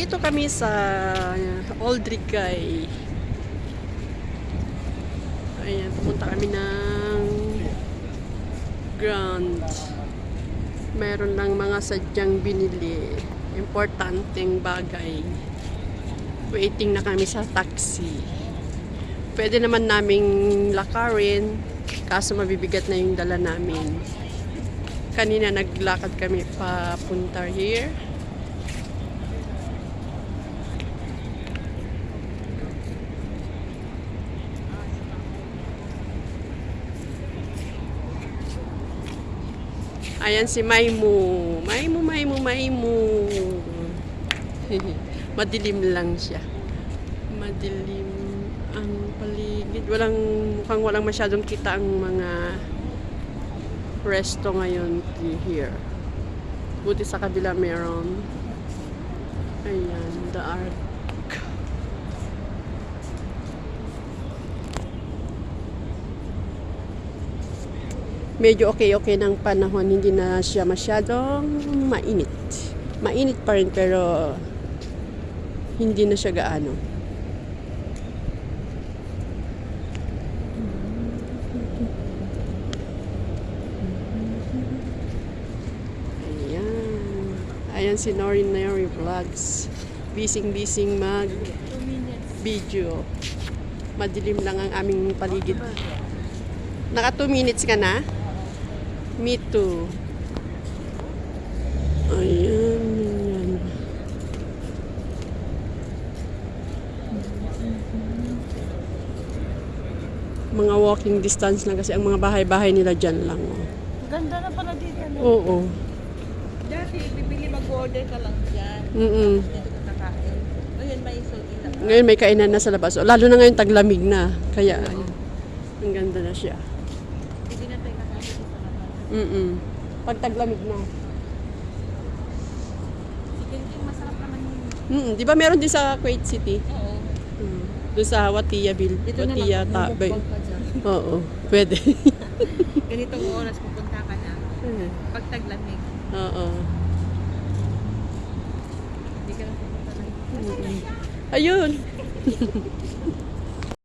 Nandito kami sa Aldricay. Ayan, pumunta kami ng Grand. Meron lang mga sadyang binili. Importanteng bagay. Waiting na kami sa taxi. Pwede naman naming lakarin, kaso mabibigat na yung dala namin. Kanina naglakad kami papunta here. Ayan si Maymu. Maymu. Madilim lang siya. Madilim ang paligid. Mukhang walang masyadong kita ang mga resto ngayon here. Buti sa kabila meron. Ayan, the Arc. Medyo okay ng panahon, hindi na siya masyadong mainit. Mainit pa rin pero hindi na siya gaano. Ayan si Nori Vlogs. Bising mag video. Madilim lang ang aming paligid. Naka 2 minutes ka na? Me too. Ayan. Mga walking distance lang kasi ang mga bahay-bahay nila dyan lang. Oh. Ganda na pala dito. No? Oo. Dati, bibili mag-order ka lang dyan. Dito ka kakain. Ngayon may isulti na. Ngayon may kainan na sa labas. Lalo na ngayon taglamig na. Kaya, ang ganda na siya. Hindi na tayo kakain sa labas. Pag taglamig na. Sige, masarap naman yun. Di ba meron din sa Kuwait City? Oo. Doon sa Watia Bill. Dito Watia na lang, ka dyan. Oo, pwede. Ganitong oras pupunta ka na. Pag taglamig. Oo. Hindi ka na pupunta na. Ayun.